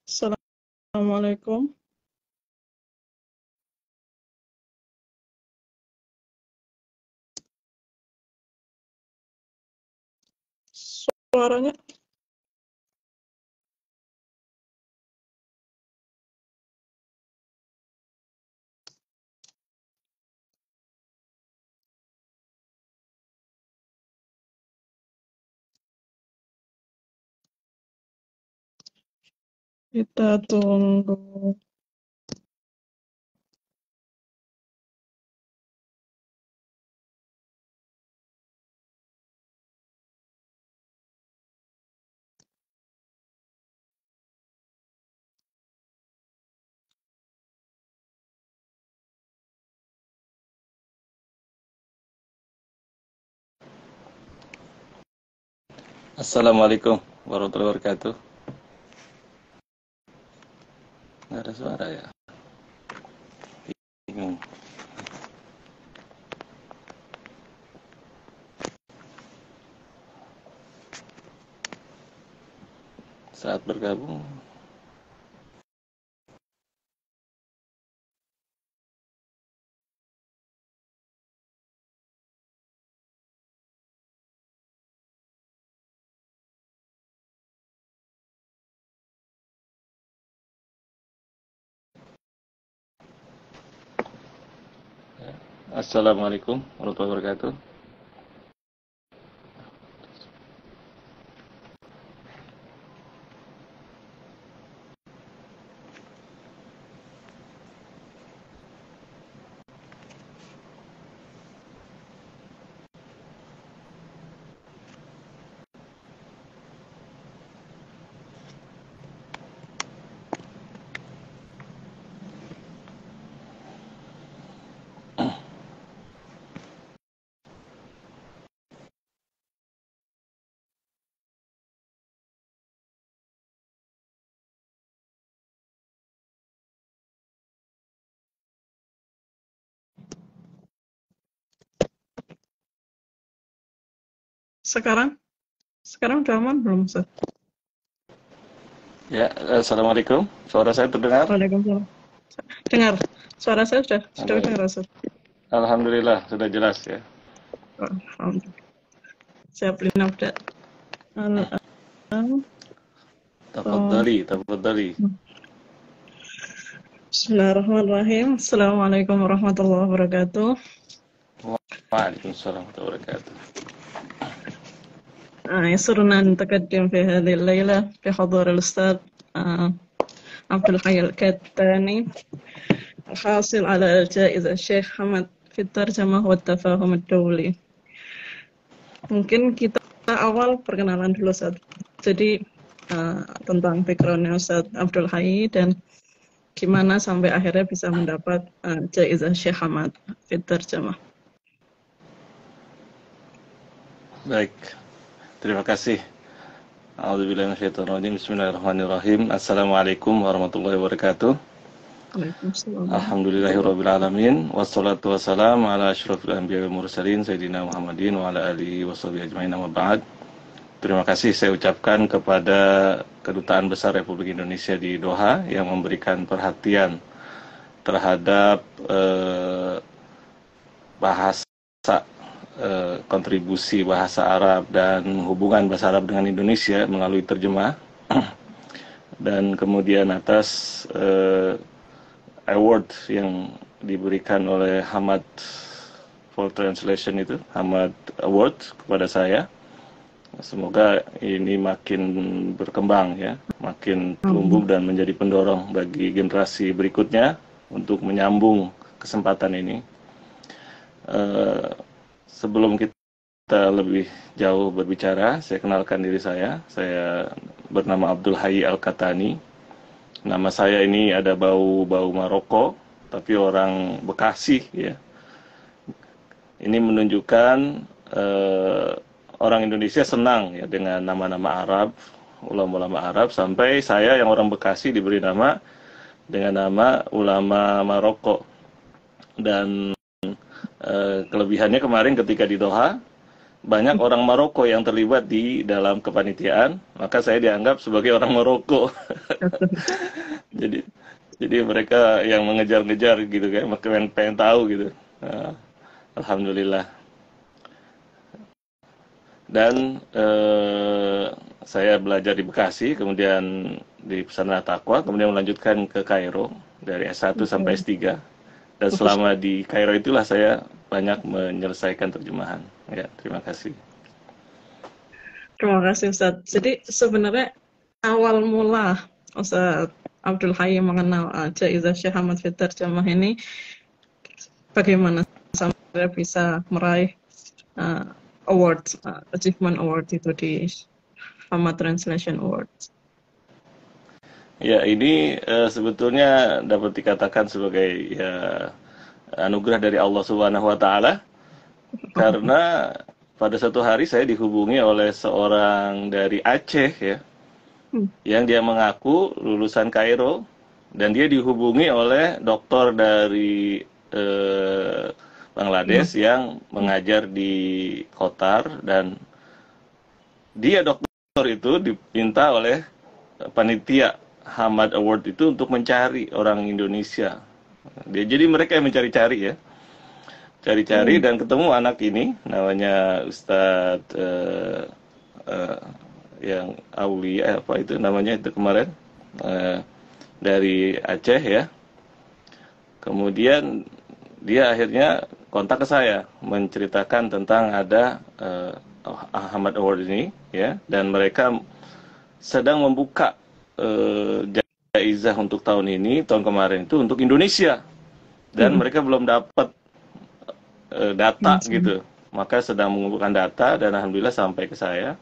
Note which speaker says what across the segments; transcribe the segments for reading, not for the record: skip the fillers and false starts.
Speaker 1: Assalamualaikum. Suaranya kita tunggu.
Speaker 2: Assalamualaikum warahmatullahi wabarakatuh. Nggak ada suara ya? Bingung. Saat bergabung. Assalamualaikum warahmatullahi wabarakatuh.
Speaker 1: Sekarang udah aman belum, Ustaz?
Speaker 2: Ya, assalamualaikum. Suara saya terdengar?
Speaker 1: Waalaikumsalam. Dengar. Suara saya sudah dengar, Ustaz.
Speaker 2: Alhamdulillah sudah jelas ya.
Speaker 1: Alhamdulillah. Saya beli nafda.
Speaker 2: Tafadhali.
Speaker 1: Bismillahirrahmanirrahim. Assalamualaikum warahmatullahi wabarakatuh.
Speaker 2: Waalaikumsalam warahmatullahi wabarakatuh.
Speaker 1: يسرنا أن نتقدم في هذه الليلة بحضور الأستاذ عبد الحي الكتاني الحاصل على جائزة الشيخ حمد في الترجمة والتفاهم الدولي. Mungkin kita awal perkenalan dulu, Ustaz. Jadi tentang background-nya Ustaz Abdul Hayy dan gimana sampai akhirnya bisa mendapat jaizah Syekh Hamad fi Tarjamah.
Speaker 2: Baik. Terima kasih. A'udzubillahi minasyaitonir rajim. Bismillahirrahmanirrahim. Assalamualaikum warahmatullahi wabarakatuh.
Speaker 1: Waalaikumsalam.
Speaker 2: Alhamdulillahirabbil alamin wassalatu wassalamu ala asyrofil anbiya'i wal mursalin sayyidina Muhammadin wa ala alihi washabihi ajmain amma ba'd. Terima kasih saya ucapkan kepada Kedutaan Besar Republik Indonesia di Doha yang memberikan perhatian terhadap bahasa kontribusi bahasa Arab dan hubungan bahasa Arab dengan Indonesia melalui terjemah dan kemudian atas award yang diberikan oleh Hamad for Translation itu, Hamad Award kepada saya. Semoga ini makin berkembang ya, makin tumbuh dan menjadi pendorong bagi generasi berikutnya untuk menyambung kesempatan ini. Sebelum kita lebih jauh berbicara, saya kenalkan diri saya. Saya bernama Abdul Hayy Al-Katani. Nama saya ini ada bau-bau Maroko, tapi orang Bekasi ya. Ini menunjukkan orang Indonesia senang ya dengan nama-nama Arab, ulama-ulama Arab, sampai saya yang orang Bekasi diberi nama dengan nama ulama Maroko. Dan kelebihannya kemarin ketika di Doha, banyak orang Maroko yang terlibat di dalam kepanitiaan, maka saya dianggap sebagai orang Maroko. Jadi jadi mereka yang mengejar-ngejar gitu kan, pengen tahu gitu. Nah, alhamdulillah. Dan saya belajar di Bekasi, kemudian di Pesantren Taqwa, kemudian melanjutkan ke Kairo dari S1 sampai S3. Dan selama di Kairo itulah saya banyak menyelesaikan terjemahan. Ya, terima kasih.
Speaker 1: Terima kasih Ustaz. Jadi sebenarnya awal mula Ustaz Abdul Hayy mengenal Jaizah Syekh Ahmad fi Tarjamah ini bagaimana sampai bisa meraih award, achievement award itu di Ahmad Translation Awards.
Speaker 2: Ya, ini sebetulnya dapat dikatakan sebagai ya anugerah dari Allah Subhanahu wa taala karena pada suatu hari saya dihubungi oleh seorang dari Aceh ya, yang dia mengaku lulusan Kairo dan dia dihubungi oleh dokter dari Bangladesh yang mengajar di Qatar dan dia dokter itu diminta oleh panitia Hamad Award itu untuk mencari orang Indonesia. Jadi mereka yang mencari-cari ya. Cari-cari dan ketemu anak ini namanya Ustadz yang Aulia apa itu namanya itu kemarin dari Aceh ya. Kemudian dia akhirnya kontak ke saya menceritakan tentang ada Ahmad Award ini ya, dan mereka sedang membuka jaizah untuk tahun ini, tahun kemarin itu untuk Indonesia dan mereka belum dapat data gitu, maka sedang mengumpulkan data dan alhamdulillah sampai ke saya.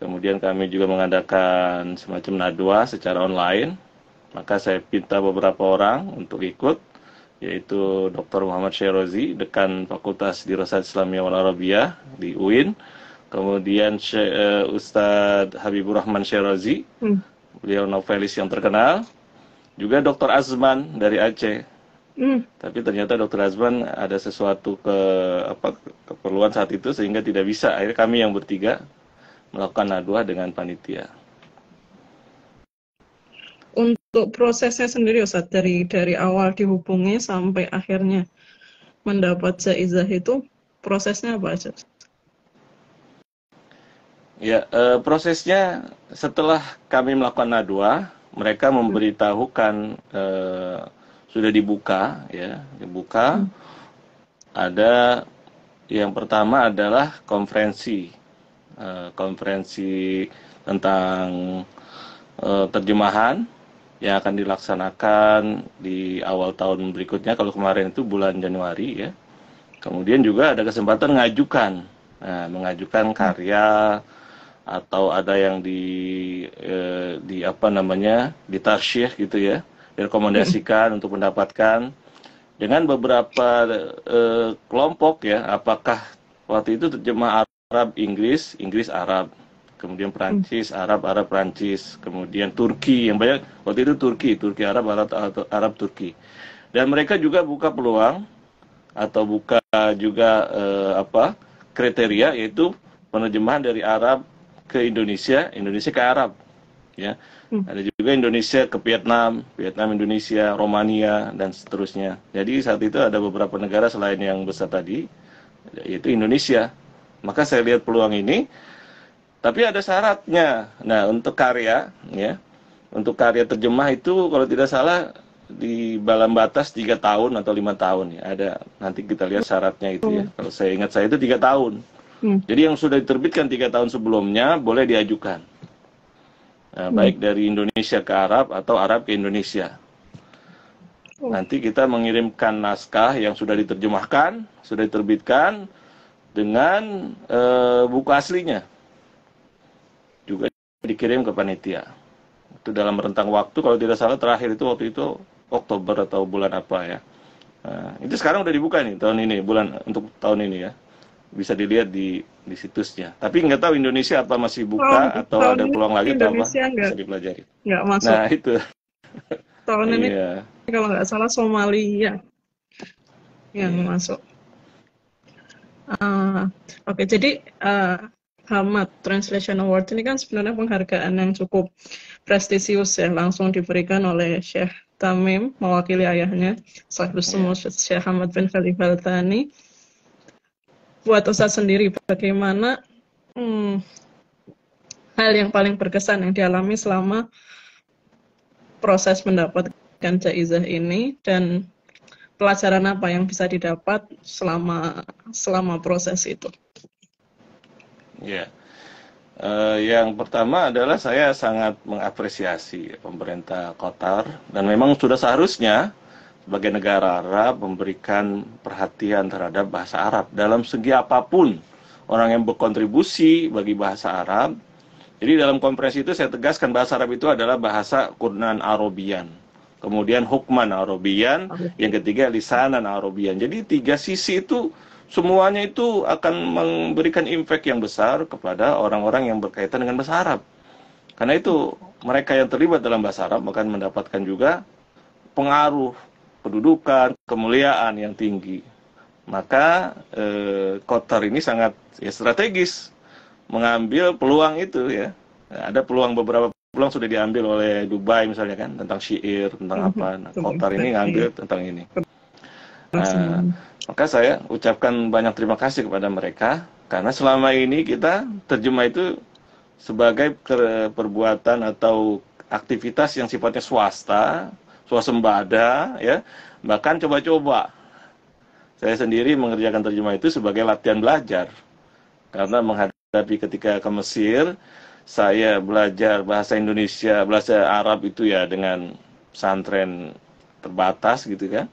Speaker 2: Kemudian kami juga mengadakan semacam nadwa secara online, maka saya pinta beberapa orang untuk ikut, yaitu Dr. Muhammad Syairozi, Dekan Fakultas Dirasat Islamiyah wal Arabiyah di UIN, kemudian Ustadz Habibur Rahman Syairozi, beliau novelis yang terkenal, juga Dr. Azman dari Aceh. Tapi ternyata Dr. Azman ada sesuatu keperluan saat itu sehingga tidak bisa. Akhirnya kami yang bertiga melakukan nadwa dengan panitia.
Speaker 1: Untuk prosesnya sendiri Ustaz, dari awal dihubungi sampai akhirnya mendapat jaizah itu prosesnya apa aja?
Speaker 2: Ya, prosesnya setelah kami melakukan nadwa, mereka memberitahukan sudah dibuka ya, ada yang pertama adalah konferensi tentang terjemahan yang akan dilaksanakan di awal tahun berikutnya, kalau kemarin itu bulan Januari ya. Kemudian juga ada kesempatan mengajukan karya atau ada yang ditarsyih gitu ya, direkomendasikan untuk mendapatkan dengan beberapa kelompok ya, apakah waktu itu terjemah Arab Inggris, Inggris Arab, kemudian Prancis Arab, Arab Prancis, kemudian Turki yang banyak waktu itu Turki Arab, Arab Turki, dan mereka juga buka peluang atau buka juga kriteria, yaitu penerjemahan dari Arab ke Indonesia, Indonesia ke Arab ya. Ada juga Indonesia ke Vietnam, Vietnam Indonesia, Romania dan seterusnya. Jadi saat itu ada beberapa negara selain yang besar tadi, yaitu Indonesia. Maka saya lihat peluang ini, tapi ada syaratnya. Nah, untuk karya ya, untuk karya terjemah itu kalau tidak salah di dalam batas 3 tahun atau 5 tahun ya. Ada, nanti kita lihat syaratnya itu ya. Kalau saya ingat saya itu 3 tahun. Jadi yang sudah diterbitkan 3 tahun sebelumnya boleh diajukan. Nah, baik dari Indonesia ke Arab atau Arab ke Indonesia. Nanti kita mengirimkan naskah yang sudah diterjemahkan, sudah diterbitkan dengan buku aslinya. Juga dikirim ke panitia. Itu dalam rentang waktu, kalau tidak salah terakhir itu waktu itu Oktober atau bulan apa ya. Nah, itu sekarang udah dibuka nih tahun ini, untuk tahun ini ya. Bisa dilihat di situsnya. Tapi nggak tahu Indonesia apa masih buka atau ada peluang lagi atau apa, bisa dipelajari.
Speaker 1: Nggak masuk.
Speaker 2: Nah itu.
Speaker 1: Tahun ini kalau nggak salah Somalia yang masuk. Oke, jadi Hamad Translation Award ini kan sebenarnya penghargaan yang cukup prestisius ya, langsung diberikan oleh Syekh Tamim mewakili ayahnya, Sahibus Sumu Syekh Hamad bin Khalifa Al-Thani. Buat Ustadz sendiri, bagaimana hal yang paling berkesan yang dialami selama proses mendapatkan jaizah ini, dan pelajaran apa yang bisa didapat selama proses itu?
Speaker 2: Ya, yang pertama adalah saya sangat mengapresiasi pemerintah Qatar, dan memang sudah seharusnya sebagai negara Arab memberikan perhatian terhadap bahasa Arab dalam segi apapun. Orang yang berkontribusi bagi bahasa Arab. Jadi dalam konferensi itu saya tegaskan bahasa Arab itu adalah bahasa Qur'an Arabian. Kemudian hukman Arabian, yang ketiga lisanan Arabian. Jadi tiga sisi itu semuanya itu akan memberikan impact yang besar kepada orang-orang yang berkaitan dengan bahasa Arab. Karena itu mereka yang terlibat dalam bahasa Arab akan mendapatkan juga pengaruh, kedudukan, kemuliaan yang tinggi. Maka Qatar ini sangat strategis mengambil peluang itu ya. Ada beberapa peluang sudah diambil oleh Dubai misalnya kan, tentang syair, tentang apa. Nah, Qatar ini ngambil tentang ini. Maka saya ucapkan banyak terima kasih kepada mereka, karena selama ini kita terjemah itu sebagai perbuatan atau aktivitas yang sifatnya swasembada ya, bahkan coba-coba. Saya sendiri mengerjakan terjemah itu sebagai latihan belajar, karena menghadapi ketika ke Mesir, saya belajar bahasa Indonesia, bahasa Arab itu ya dengan pesantren terbatas gitu kan.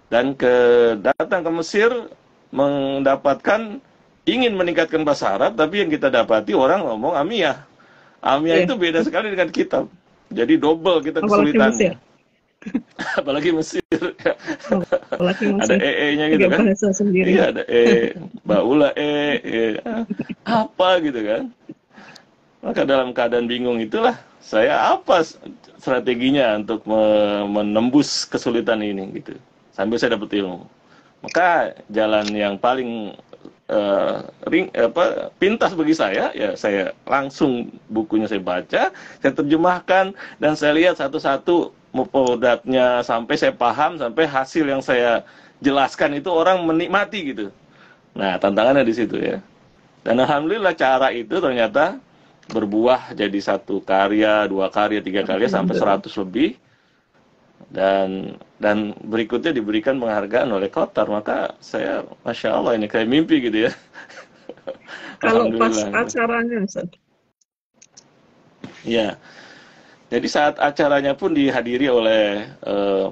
Speaker 2: Dan datang ke Mesir mendapatkan ingin meningkatkan bahasa Arab, tapi yang kita dapati orang ngomong Amiyah. Amiyah itu beda sekali dengan kitab. Jadi double kita kesulitannya. Apalagi Mesir.
Speaker 1: Apalagi Mesir.
Speaker 2: Ada nya gitu kan. Iya, ada baula apa gitu kan. Maka dalam keadaan bingung itulah saya apa strateginya untuk menembus kesulitan ini gitu. Sambil saya dapat ilmu. Maka jalan yang paling pintas bagi saya, ya saya langsung bukunya saya baca, saya terjemahkan, dan saya lihat satu-satu mupodatnya sampai saya paham, sampai hasil yang saya jelaskan itu orang menikmati gitu. Nah, tantangannya di situ ya. Dan alhamdulillah cara itu ternyata berbuah jadi satu karya, dua karya, tiga karya, sampai 100 lebih. Dan berikutnya diberikan penghargaan oleh Qatar. Maka saya, Masya Allah, ini kayak mimpi gitu ya.
Speaker 1: Kalau pas acaranya, Ustaz? Ya,
Speaker 2: jadi saat acaranya pun dihadiri oleh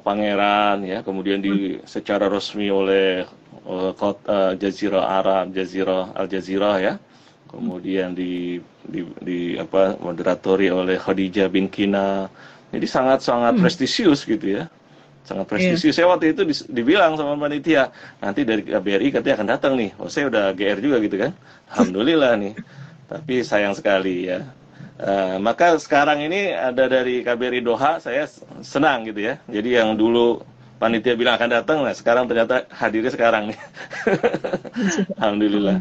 Speaker 2: pangeran, ya, kemudian secara resmi oleh Jazirah Arab, Al Jazirah ya, kemudian moderatori oleh Khadijah bin Kina. Jadi sangat-sangat prestisius gitu ya. Sangat prestisius. Saya waktu itu dibilang sama panitia, nanti dari KBRI katanya akan datang nih. Oh, saya udah GR juga gitu kan. Alhamdulillah nih. Tapi sayang sekali ya. Maka sekarang ini ada dari KBRI Doha, saya senang gitu ya. Jadi yang dulu panitia bilang akan datang, nah sekarang ternyata hadirnya sekarang nih. Alhamdulillah.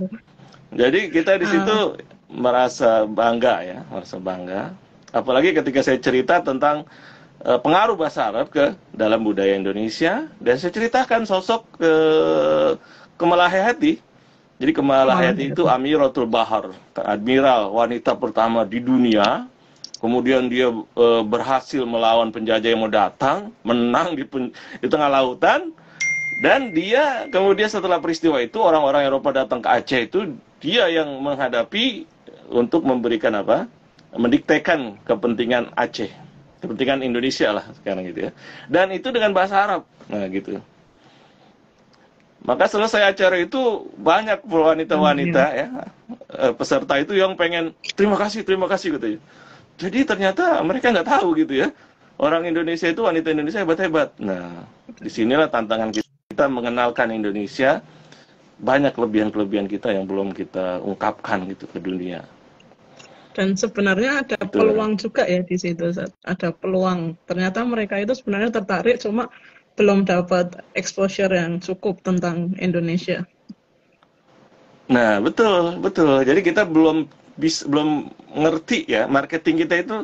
Speaker 2: Jadi kita di situ merasa bangga ya, merasa bangga. Apalagi ketika saya cerita tentang pengaruh bahasa Arab ke dalam budaya Indonesia, dan saya ceritakan sosok Kemalahayati. Jadi Kemalahayati itu Amiratul Bahar, admiral wanita pertama di dunia. Kemudian dia berhasil melawan penjajah yang mau datang, menang di tengah lautan. Dan dia kemudian setelah peristiwa itu, orang-orang Eropa datang ke Aceh itu, dia yang menghadapi untuk memberikan mendiktekan kepentingan Aceh, kepentingan Indonesia lah sekarang gitu ya. Dan itu dengan bahasa Arab. Nah gitu. Maka selesai acara itu banyak wanita-wanita ya, peserta itu yang pengen terima kasih gitu ya. Jadi ternyata mereka nggak tahu gitu ya. Orang Indonesia itu, wanita Indonesia hebat-hebat. Nah, disinilah tantangan kita mengenalkan Indonesia, banyak kelebihan-kelebihan kita yang belum kita ungkapkan gitu ke dunia.
Speaker 1: Dan sebenarnya ada peluang juga ya di situ, ada peluang. Ternyata mereka itu sebenarnya tertarik, cuma belum dapat exposure yang cukup tentang Indonesia.
Speaker 2: Nah, betul, betul. Jadi kita belum ngerti ya marketing kita itu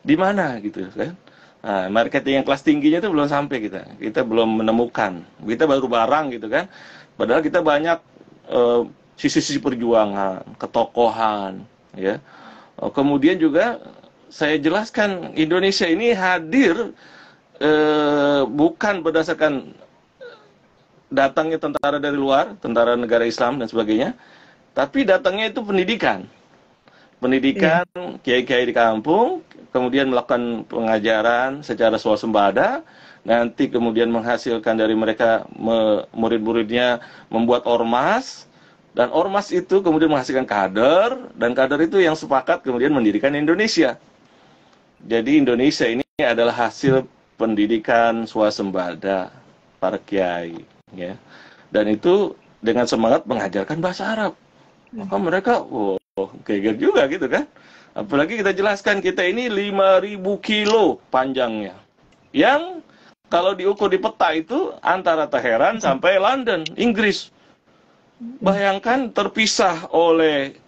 Speaker 2: di mana gitu kan. Nah, marketing yang kelas tingginya itu belum sampai kita. Kita belum menemukan. Kita baru barang gitu kan. Padahal kita banyak eh, sisi-sisi perjuangan, ketokohan, ya. Kemudian juga saya jelaskan Indonesia ini hadir bukan berdasarkan datangnya tentara dari luar, tentara negara Islam dan sebagainya, tapi datangnya itu pendidikan.
Speaker 1: Iya.
Speaker 2: Pendidikan, kiai-kiai di kampung, kemudian melakukan pengajaran secara swasembada, nanti kemudian menghasilkan dari mereka murid-muridnya membuat ormas, dan ormas itu kemudian menghasilkan kader, dan kader itu yang sepakat kemudian mendirikan Indonesia. Jadi Indonesia ini adalah hasil pendidikan swasembada para kiai, ya. Dan itu dengan semangat mengajarkan bahasa Arab. Maka mereka, geger juga gitu kan. Apalagi kita jelaskan kita ini 5.000 kilo panjangnya. Yang kalau diukur di peta itu antara Teheran sampai London, Inggris. Bayangkan terpisah oleh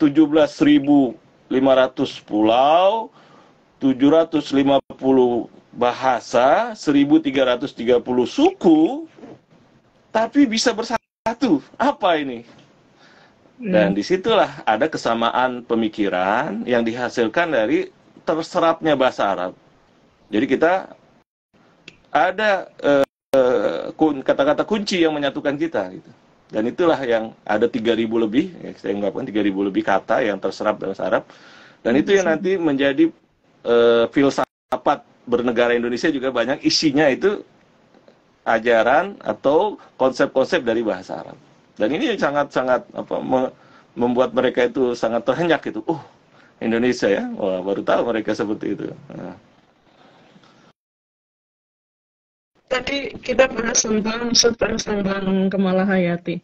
Speaker 2: 17.500 pulau, 750 bahasa, 1.330 suku, tapi bisa bersatu. Apa ini? Dan disitulah ada kesamaan pemikiran yang dihasilkan dari terserapnya bahasa Arab. Jadi kita ada kata-kata kunci yang menyatukan kita. Gitu. Dan itulah yang ada 3.000 lebih, ya, saya ungkapkan 3.000 lebih kata yang terserap dalam bahasa Arab. Dan itu yang nanti menjadi filsafat bernegara Indonesia juga banyak isinya itu ajaran atau konsep-konsep dari bahasa Arab. Dan ini sangat-sangat membuat mereka itu sangat terhenyak gitu. Indonesia ya, wah baru tahu mereka seperti itu. Nah.
Speaker 1: Tadi kita bahas tentang Kamala Hayati.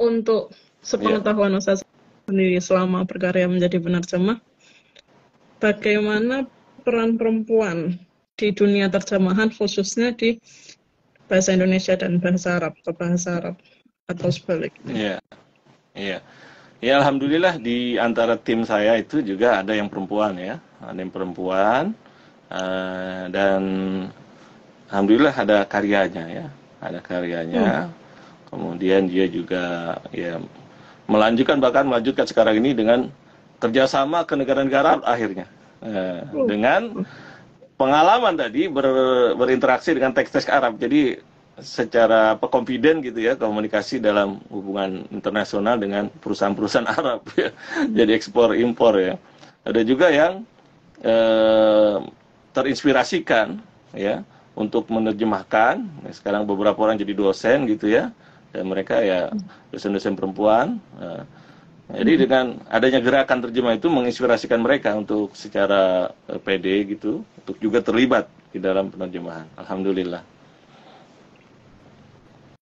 Speaker 1: Untuk sepengetahuan Ustaz sendiri selama berkarya menjadi penerjemah, bagaimana peran perempuan di dunia terjemahan khususnya di bahasa Indonesia dan bahasa Arab ke bahasa Arab atau sebaliknya?
Speaker 2: Iya, iya. Ya alhamdulillah di antara tim saya itu juga ada yang perempuan ya, ada yang perempuan dan alhamdulillah ada karyanya ya, ada karyanya. Kemudian dia juga ya melanjutkan sekarang ini dengan kerjasama ke negara-negara akhirnya dengan pengalaman tadi berinteraksi dengan teks-teks Arab. Jadi secara confident gitu ya komunikasi dalam hubungan internasional dengan perusahaan-perusahaan Arab ya. Jadi ekspor impor ya. Ada juga yang terinspirasikan ya untuk menerjemahkan. Sekarang beberapa orang jadi dosen gitu ya. Dan mereka ya dosen-dosen perempuan. Jadi dengan adanya gerakan terjemah itu menginspirasikan mereka untuk secara PD gitu untuk juga terlibat di dalam penerjemahan. Alhamdulillah.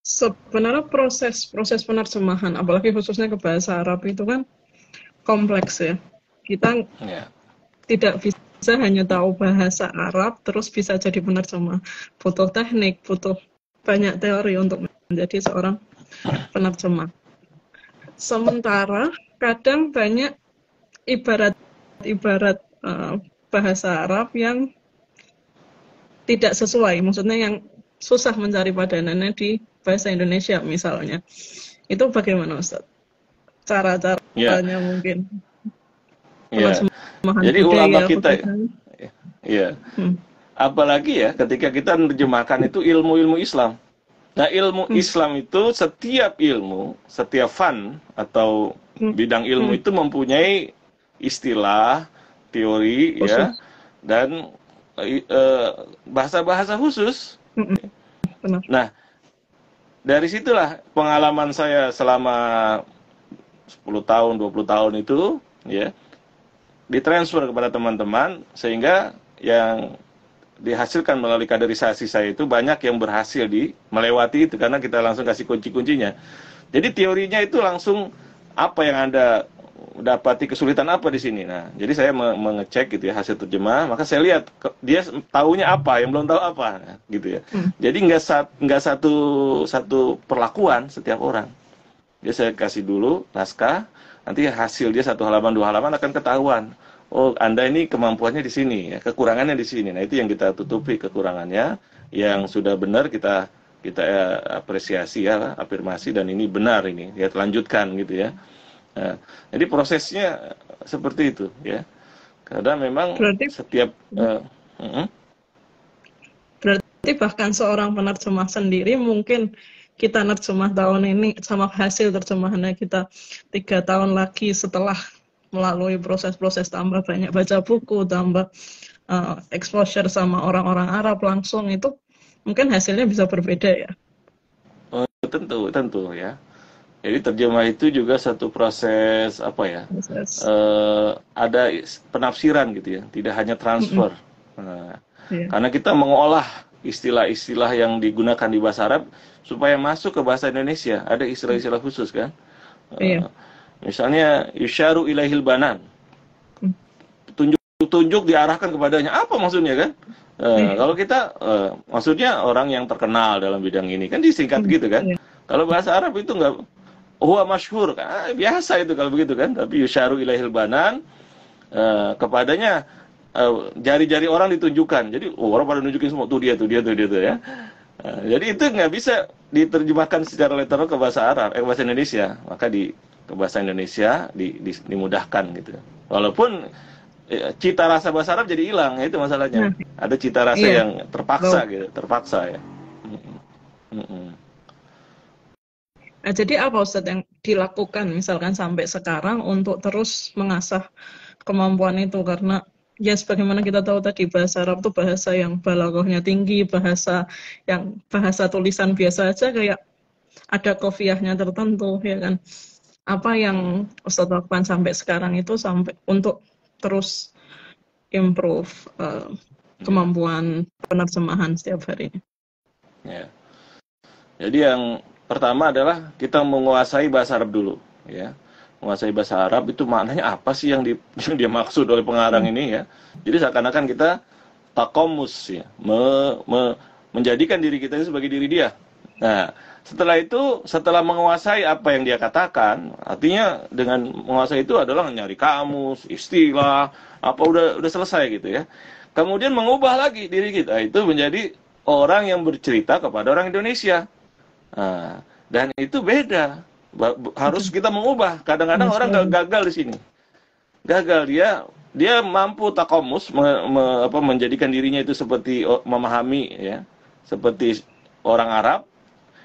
Speaker 1: Sebenarnya proses penerjemahan, apalagi khususnya ke bahasa Arab itu kan kompleks ya. Kita tidak bisa hanya tahu bahasa Arab terus bisa jadi penerjemah. Butuh teknik, butuh banyak teori untuk menjadi seorang penerjemah. Sementara kadang banyak ibarat bahasa Arab yang tidak sesuai, maksudnya yang susah mencari padanannya di bahasa Indonesia misalnya. Itu bagaimana Ustaz? Cara-caranya mungkin.
Speaker 2: Jadi ulama kita ya. Apalagi ya ketika kita menerjemahkan itu ilmu-ilmu Islam. Nah, ilmu Islam itu setiap ilmu, setiap fan atau bidang ilmu itu mempunyai istilah, teori ya dan bahasa-bahasa khusus. Nah, dari situlah pengalaman saya selama 10 tahun, 20 tahun itu ya ditransfer kepada teman-teman sehingga yang dihasilkan melalui kaderisasi saya itu banyak yang berhasil melewati itu karena kita langsung kasih kunci-kuncinya. Jadi teorinya itu langsung apa yang Anda dapati kesulitan apa di sini. Nah, jadi saya mengecek gitu ya hasil terjemah, maka saya lihat dia tahunya apa, yang belum tahu apa, gitu ya. Jadi nggak satu perlakuan setiap orang. Dia saya kasih dulu naskah, nanti hasil dia 1 halaman 2 halaman akan ketahuan. Oh, Anda ini kemampuannya di sini, ya, kekurangannya di sini. Nah, itu yang kita tutupi kekurangannya, yang sudah benar kita apresiasi ya, afirmasi, dan ini benar ini, ya lanjutkan gitu ya. Nah, jadi prosesnya seperti itu ya. Karena memang
Speaker 1: Berarti
Speaker 2: setiap
Speaker 1: berarti bahkan seorang penerjemah sendiri mungkin kita nerjemah tahun ini sama hasil terjemahannya kita 3 tahun lagi setelah melalui proses-proses tambah banyak baca buku, tambah exposure sama orang-orang Arab langsung, itu mungkin hasilnya bisa berbeda ya.
Speaker 2: tentu ya. Jadi terjemah itu juga satu proses apa ya?
Speaker 1: Proses.
Speaker 2: Ada penafsiran gitu ya, tidak hanya transfer. Nah,
Speaker 1: Iya.
Speaker 2: karena kita mengolah istilah-istilah yang digunakan di bahasa Arab supaya masuk ke bahasa Indonesia. Ada istilah-istilah khusus kan?
Speaker 1: Iya.
Speaker 2: Misalnya yusyaru ilaihil banan. Tunjuk diarahkan kepadanya. Apa maksudnya kan? Kalau kita maksudnya orang yang terkenal dalam bidang ini kan disingkat gitu kan.
Speaker 1: Iya.
Speaker 2: Kalau bahasa Arab itu enggak huwa masyhur kan, biasa itu kalau begitu kan. Tapi yusyaru ilaihil banan, kepadanya jari-jari orang ditunjukkan. Jadi orang pada nunjukin semua tuh dia tuh ya. Jadi itu nggak bisa diterjemahkan secara literal ke bahasa Arab, ke bahasa Indonesia. Maka ke bahasa Indonesia dimudahkan gitu. Walaupun cita rasa bahasa Arab jadi hilang, itu masalahnya. Ada cita rasa yang terpaksa gitu, terpaksa ya.
Speaker 1: Nah, jadi apa Ustadz yang dilakukan misalkan sampai sekarang untuk terus mengasah kemampuan itu? Karena ya sebagaimana kita tahu tadi, bahasa Arab itu bahasa yang balaghahnya tinggi, bahasa tulisan biasa aja kayak ada qafiyahnya tertentu ya kan. Apa yang Ustadz lakukan sampai sekarang itu sampai untuk terus improve kemampuan penerjemahan setiap harinya?
Speaker 2: Ya. Jadi yang pertama adalah kita menguasai bahasa Arab dulu, ya. Menguasai bahasa Arab itu maknanya apa sih yang dia maksud oleh pengarang ini ya. Jadi seakan-akan kita takomus ya, menjadikan diri kita itu sebagai diri dia. Nah, setelah menguasai apa yang dia katakan, artinya dengan menguasai itu adalah nyari kamus, istilah, apa udah selesai gitu ya. Kemudian mengubah lagi diri kita itu menjadi orang yang bercerita kepada orang Indonesia. Nah, dan itu beda. Harus kita mengubah. Kadang-kadang orang gagal di sini. Gagal dia mampu takomus menjadikan dirinya itu seperti memahami ya, seperti orang Arab,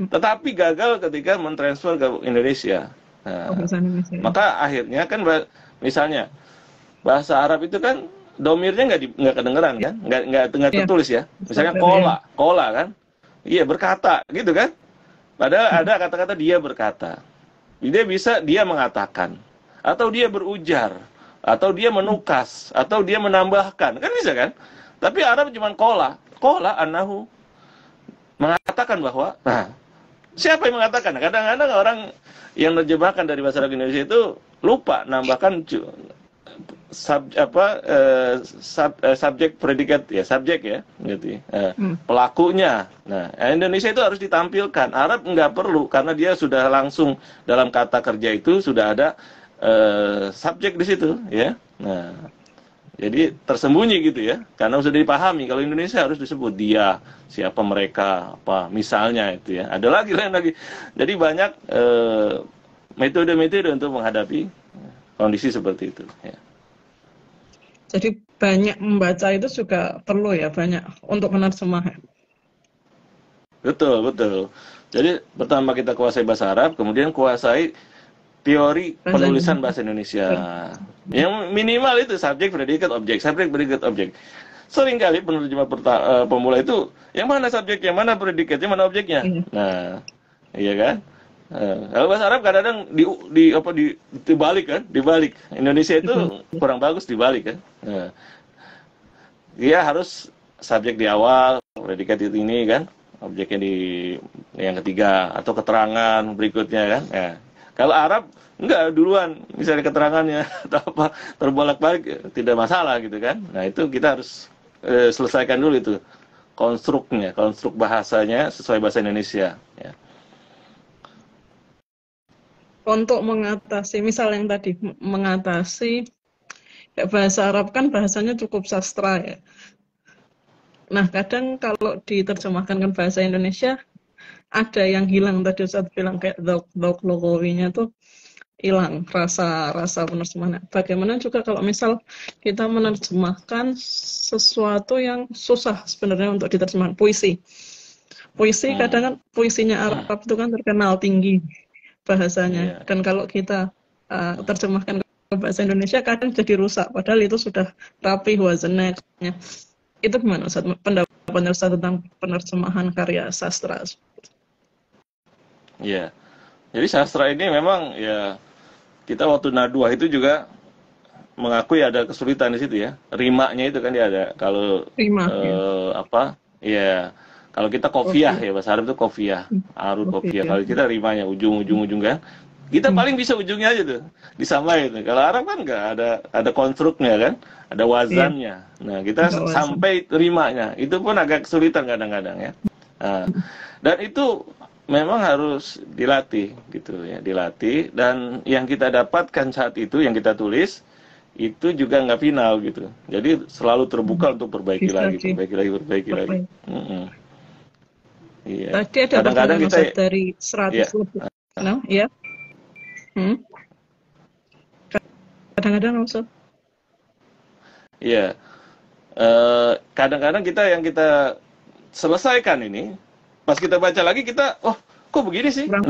Speaker 2: tetapi gagal ketika mentransfer ke Indonesia. Nah, maka akhirnya kan misalnya bahasa Arab itu kan domirnya nggak kedengeran kan, nggak tertulis ya. Misalnya kola kan, iya berkata gitu kan. Padahal ada kata-kata dia berkata. Dia mengatakan, atau dia berujar, atau dia menukas, atau dia menambahkan, kan bisa kan? Tapi Arab cuma kola anahu, mengatakan bahwa, nah, siapa yang mengatakan? Kadang-kadang orang yang menerjemahkan dari bahasa Arab Indonesia itu lupa nambahkan subjek predikat ya, subjek ya, gitu. Pelakunya. Nah, Indonesia itu harus ditampilkan. Arab nggak perlu karena dia sudah langsung dalam kata kerja itu sudah ada subjek di situ, ya. Nah, jadi tersembunyi gitu ya, karena sudah dipahami. Kalau Indonesia harus disebut dia, siapa mereka, apa misalnya itu ya. Ada lagi lain lagi. Jadi banyak metode-metode untuk menghadapi kondisi seperti itu. Ya.
Speaker 1: Jadi banyak membaca itu juga perlu ya, banyak untuk menerjemah.
Speaker 2: Betul. Jadi pertama kita kuasai bahasa Arab, kemudian kuasai teori penulisan bahasa Indonesia. Yang minimal itu subjek, predikat, objek. Subjek, predikat, objek. Seringkali penerjemah pemula itu yang mana subjek, yang mana predikat, yang mana objeknya. Nah, iya kan? Kalau bahasa Arab kadang-kadang dibalik kan, dibalik. Indonesia itu kurang bagus dibalik kan. Nah, dia harus subjek di awal, predikat itu ini kan, objeknya di yang ketiga atau keterangan berikutnya kan. Nah, kalau Arab enggak duluan, misalnya keterangannya atau apa terbolak-balik tidak masalah gitu kan. Nah, itu kita harus selesaikan dulu itu konstruk bahasanya sesuai bahasa Indonesia ya.
Speaker 1: untuk mengatasi, misal yang tadi mengatasi ya, bahasa Arab kan bahasanya cukup sastra ya. Nah, kadang kalau diterjemahkan ke bahasa Indonesia ada yang hilang tadi Ustaz bilang kayak dhauk logowinya tuh hilang rasa penerjemahan. Bagaimana juga kalau misal kita menerjemahkan sesuatu yang susah sebenarnya untuk diterjemahkan, puisi. Puisi kadang kan puisinya Arab itu kan terkenal tinggi bahasanya.
Speaker 2: Iya.
Speaker 1: Dan kalau kita terjemahkan ke bahasa Indonesia kadang jadi rusak padahal itu sudah rapi wazannya. Itu gimana Ustaz? Pendapatnya Ustaz tentang penerjemahan karya sastra?
Speaker 2: Iya. Jadi sastra ini memang ya kita waktu Nadwa itu juga mengakui ada kesulitan di situ ya. Rimanya itu kan dia ada. Kalau
Speaker 1: Terima ya.
Speaker 2: apa? Ya, kalau kita kofiah ya bahasa Arab itu kofiah, arut kofiah.
Speaker 1: Ya.
Speaker 2: Kalau kita rimanya ujung kan. Kita paling bisa ujungnya aja tuh disamain. Kalau Arab kan nggak ada konstruknya kan, ada wazannya. Nah kita
Speaker 1: Ada wazan.
Speaker 2: sampai rimanya itu pun agak kesulitan kadang-kadang ya. Nah, dan itu memang harus dilatih gitu ya, dilatih. Dan yang kita dapatkan saat itu, yang kita tulis itu juga nggak final gitu. Jadi selalu terbuka untuk perbaiki
Speaker 1: Bisa
Speaker 2: lagi,
Speaker 1: sih.
Speaker 2: perbaiki lagi. Iya.
Speaker 1: Tadi ada
Speaker 2: Kadang-kadang
Speaker 1: pertanyaan
Speaker 2: kita
Speaker 1: Ustaz dari 100
Speaker 2: ya.
Speaker 1: lebih. No, ya. Kadang-kadang Ustaz.
Speaker 2: Iya. Kadang-kadang yang kita selesaikan ini, pas kita baca lagi kita, oh kok begini sih?
Speaker 1: Kurang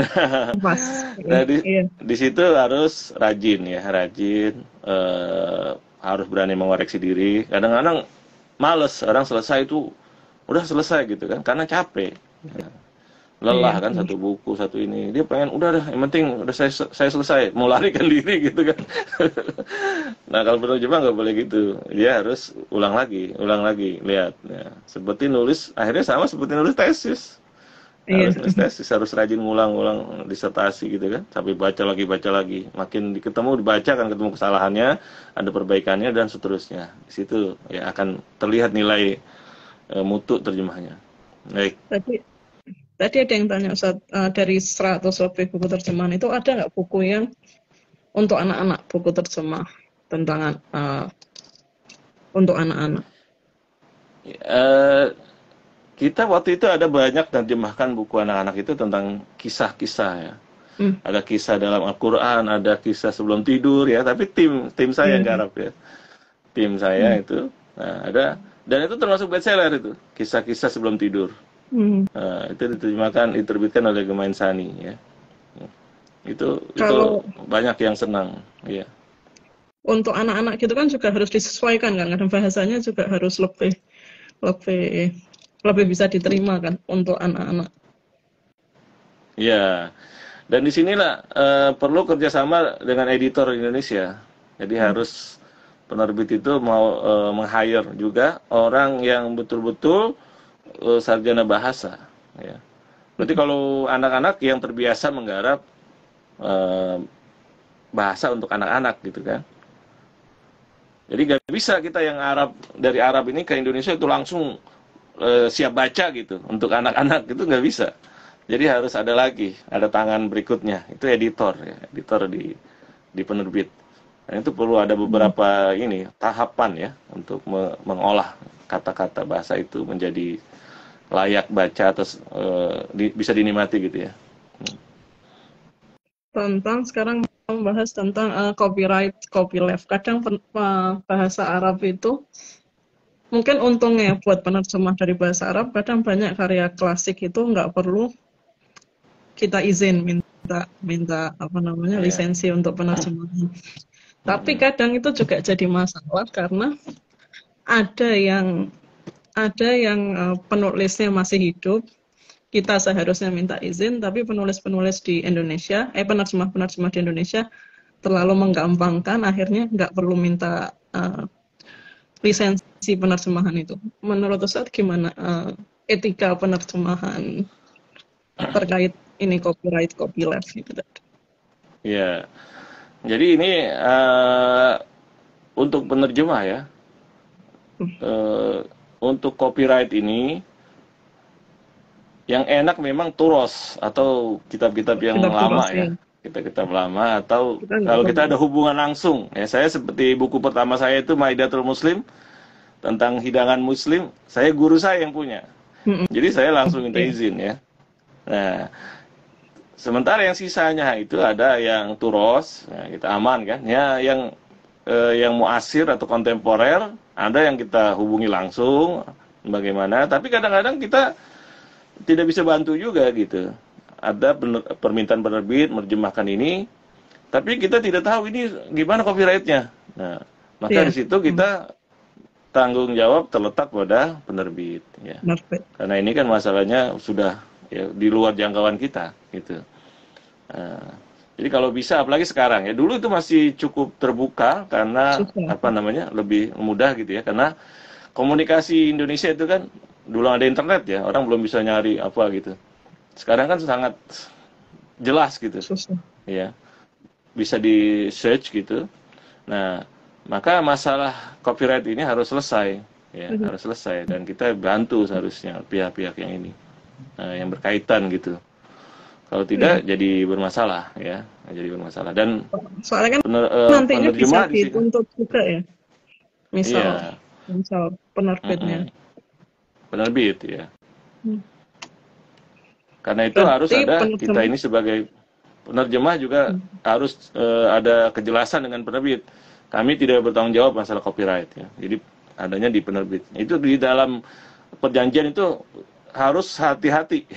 Speaker 1: pas.
Speaker 2: Nah,
Speaker 1: Iya.
Speaker 2: di situ harus rajin ya, rajin, harus berani mengoreksi diri. Kadang-kadang males, orang selesai itu udah selesai gitu kan, karena capek. Lelah
Speaker 1: Iya,
Speaker 2: kan satu buku, satu ini. Dia pengen udah dah, yang penting udah saya selesai, mau larikan diri gitu kan. Nah, kalau penerjemah nggak boleh gitu. Dia harus ulang lagi, lihat. Ya. Seperti nulis, akhirnya sama seperti nulis tesis.
Speaker 1: Iya.
Speaker 2: Harus nulis tesis, harus rajin ngulang-ngulang disertasi gitu kan. Sampai baca lagi. Makin dibaca kan ketemu kesalahannya, ada perbaikannya dan seterusnya. Di situ ya akan terlihat nilai mutu terjemahnya. Baik.
Speaker 1: Tadi ada yang tanya Ustaz, dari 100 lebih buku terjemahan itu ada nggak buku yang untuk anak-anak, buku terjemah tentang untuk anak-anak?
Speaker 2: Kita waktu itu ada banyak terjemahkan buku anak-anak itu tentang kisah-kisah ya. Ada kisah dalam Al-Quran, ada kisah sebelum tidur ya. Tapi tim saya yang garap ya. Tim saya itu ada, dan itu termasuk bestseller itu, kisah-kisah sebelum tidur. Itu diterbitkan oleh Gemain Sani ya. Itu banyak yang senang ya.
Speaker 1: Untuk anak-anak gitu kan juga harus disesuaikan kan, karena bahasanya juga harus lebih bisa diterima kan untuk anak-anak.
Speaker 2: Ya, dan disinilah perlu kerjasama dengan editor Indonesia. Jadi harus penerbit itu mau meng-hire juga orang yang betul-betul sarjana bahasa. Ya. Berarti kalau anak-anak yang terbiasa menggarap bahasa untuk anak-anak gitu kan. Jadi nggak bisa kita yang dari Arab ini ke Indonesia itu langsung siap baca gitu untuk anak-anak, itu nggak bisa. Jadi harus ada tangan berikutnya, itu editor ya, editor di penerbit. Dan itu perlu ada beberapa tahapan ya untuk mengolah kata-kata bahasa itu menjadi layak baca atau bisa dinikmati gitu ya.
Speaker 1: Sekarang membahas tentang copyright, copyleft. Kadang bahasa Arab itu mungkin untungnya buat penerjemah dari bahasa Arab, kadang banyak karya klasik itu nggak perlu kita izin minta lisensi untuk penerjemahan. Tapi kadang itu juga jadi masalah karena ada yang penulisnya masih hidup, kita seharusnya minta izin, tapi penulis-penulis di Indonesia, penerjemah-penerjemah di Indonesia terlalu menggampangkan, akhirnya nggak perlu minta lisensi penerjemahan itu. Menurut Ustaz gimana etika penerjemahan terkait ini copyright, copyleft gitu?
Speaker 2: Ya, jadi ini untuk penerjemah ya, untuk copyright ini yang enak memang turos atau kitab-kitab yang lama ya. kitab lama, atau
Speaker 1: Kita nggak
Speaker 2: kalau kita
Speaker 1: pernah.
Speaker 2: ada hubungan langsung. Ya, saya seperti buku pertama saya itu Maidatul Muslim, tentang hidangan Muslim, saya guru saya yang punya.
Speaker 1: Mm-mm.
Speaker 2: Jadi saya langsung minta
Speaker 1: Iya,
Speaker 2: izin ya. Nah, sementara yang sisanya itu ada yang turos, nah, kita aman kan? Ya, yang muasir atau kontemporer, ada yang kita hubungi langsung, bagaimana? Tapi kadang-kadang kita tidak bisa bantu juga gitu. Ada permintaan penerbit menerjemahkan ini, tapi kita tidak tahu ini gimana copyrightnya. Nah, maka
Speaker 1: iya.
Speaker 2: di situ
Speaker 1: Hmm.
Speaker 2: kita tanggung jawab terletak pada penerbit, ya.
Speaker 1: Penerbit.
Speaker 2: Karena ini kan masalahnya sudah ya, di luar jangkauan kita, gitu. Nah, jadi kalau bisa, apalagi sekarang ya, dulu itu masih cukup terbuka karena
Speaker 1: Susah.
Speaker 2: apa namanya lebih mudah gitu ya, karena komunikasi Indonesia itu kan dulu ada internet ya, orang belum bisa nyari apa gitu. Sekarang kan sangat jelas gitu,
Speaker 1: Susah.
Speaker 2: ya, bisa di search gitu. Nah, maka masalah copyright ini harus selesai, ya,
Speaker 1: Mhm.
Speaker 2: harus selesai, dan kita bantu seharusnya pihak-pihak yang ini, yang berkaitan gitu. Kalau
Speaker 1: Iya.
Speaker 2: tidak jadi bermasalah, ya, jadi bermasalah. Dan
Speaker 1: Soalnya kan nantinya bisa
Speaker 2: penerjemah di sini,
Speaker 1: dituntut juga ya. Misal,
Speaker 2: iya,
Speaker 1: misal penerbitnya.
Speaker 2: mm-mm, penerbit, ya.
Speaker 1: Hmm.
Speaker 2: Karena itu harus
Speaker 1: Berarti
Speaker 2: ada, kita
Speaker 1: penerjemah.
Speaker 2: ini sebagai penerjemah juga
Speaker 1: Hmm.
Speaker 2: harus ada kejelasan dengan penerbit. Kami tidak bertanggung jawab masalah copyright, ya. Jadi adanya di penerbit. Itu di dalam perjanjian itu harus hati-hati.